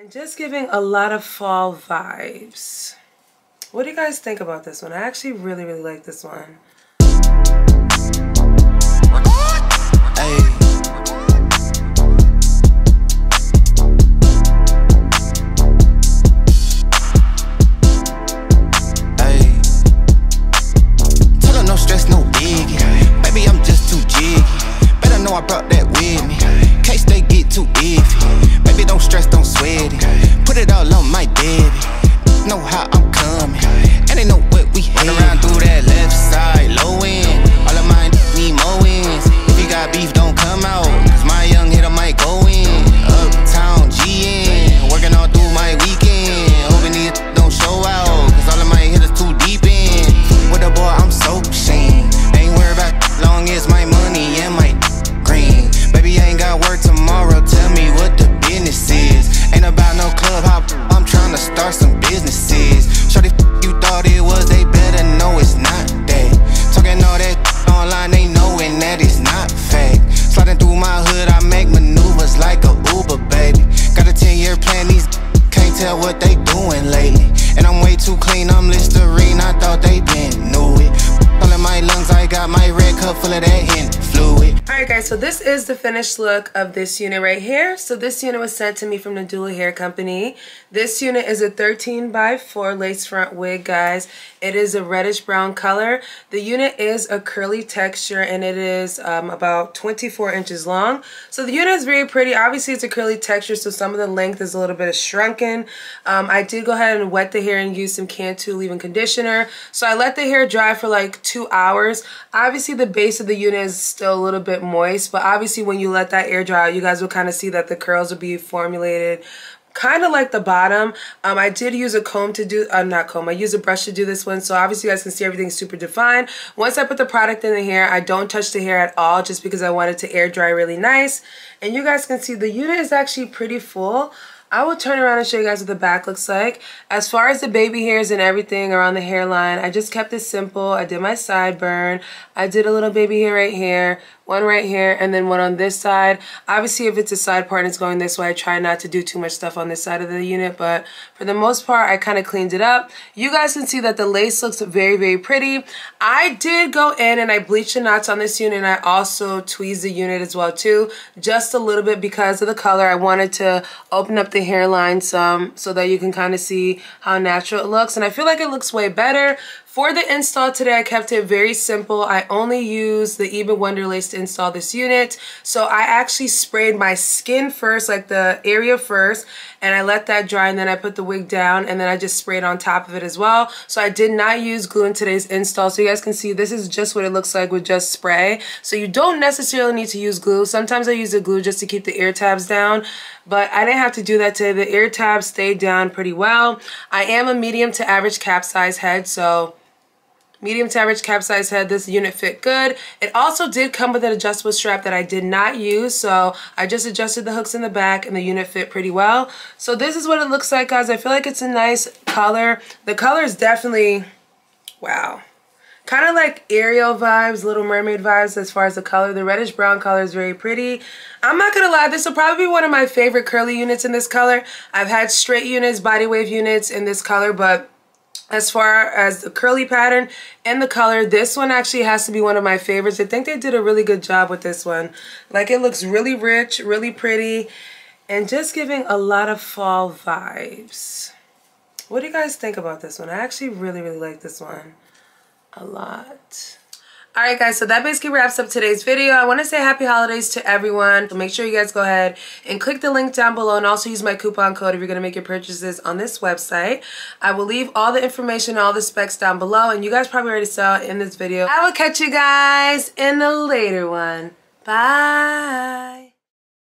And just giving a lot of fall vibes. What do you guys think about this one? I actually really like this one. I brought that with me, case they get too iffy. Baby, don't stress, don't sweat it. Put it all on my daddy. Know how I'm coming, and they know what we hate. Run around through that left side, low end. All of mine need more wins. If you got beef, don't come out, cause my young hitter might go in. Uptown GN, working all through my weekend. Hoping these don't show out, cause all of my hitters too deep in. With the boy, I'm so ashamed. Ain't worried about long as my money and my green. Baby, I ain't got work tomorrow, tell me what the business is. Ain't about no club hop, I'm trying to start some businesses. Shorty, you thought it was, they better know it's not that. Talking all that online, they knowing that it's not fact. Sliding through my hood, I make maneuvers like a Uber, baby. Got a 10-year plan, these can't tell what they doing lately. And I'm way too clean, I'm Listerine, I thought they been knew it. All in my lungs, I got my red cup full of that hint fluid. Alright guys, so this is the finished look of this unit right here. So this unit was sent to me from Nadula Hair Company. This unit is a 13x4 lace front wig, guys. It is a reddish brown color. The unit is a curly texture and it is about 24 inches long. So the unit is very pretty. Obviously it's a curly texture, so some of the length is a little bit shrunken. I did go ahead and wet the hair and use some Cantu leave-in conditioner. So I let the hair dry for like 2 hours. Obviously the base of the unit is still a little bit moist, but obviously when you let that air dry, you guys will kind of see that the curls will be formulated kind of like the bottom. I did use a comb to do, not comb, I used a brush to do this one, so obviously you guys can see everything's super defined. Once I put the product in the hair, I don't touch the hair at all just because I want it to air dry really nice. And you guys can see the unit is actually pretty full. I will turn around and show you guys what the back looks like. As far as the baby hairs and everything around the hairline, I just kept it simple. I did my sideburn. I did a little baby hair right here, one right here, and then one on this side. Obviously, if it's a side part and it's going this way, I try not to do too much stuff on this side of the unit, but for the most part, I kind of cleaned it up. You guys can see that the lace looks very pretty. I did go in and I bleached the knots on this unit, and I also tweezed the unit as well too, just a little bit because of the color. I wanted to open up the hairline some so that you can kind of see how natural it looks, and I feel like it looks way better. For the install today, I kept it very simple. I only used the Even Wonder Lace to install this unit. So I actually sprayed my skin first, like the area first, and I let that dry, and then I put the wig down, and then I just sprayed on top of it as well. So I did not use glue in today's install. So you guys can see this is just what it looks like with just spray. So you don't necessarily need to use glue. Sometimes I use the glue just to keep the ear tabs down, but I didn't have to do that today. The ear tabs stayed down pretty well. I am a medium to average cap size head, so medium to average cap size head, this unit fit good. It also did come with an adjustable strap that I did not use, so I just adjusted the hooks in the back and the unit fit pretty well. So this is what it looks like, guys. I feel like it's a nice color. The color is definitely, wow. Kind of like Ariel vibes, Little Mermaid vibes as far as the color. The reddish brown color is very pretty. I'm not gonna lie, this will probably be one of my favorite curly units in this color. I've had straight units, body wave units in this color, but as far as the curly pattern and the color, this one actually has to be one of my favorites. I think they did a really good job with this one. Like, it looks really rich, really pretty, and just giving a lot of fall vibes. What do you guys think about this one? I actually really like this one a lot. Alright guys, so that basically wraps up today's video. I want to say happy holidays to everyone. So make sure you guys go ahead and click the link down below, and also use my coupon code if you're going to make your purchases on this website. I will leave all the information, all the specs down below, and you guys probably already saw it in this video. I will catch you guys in a later one. Bye!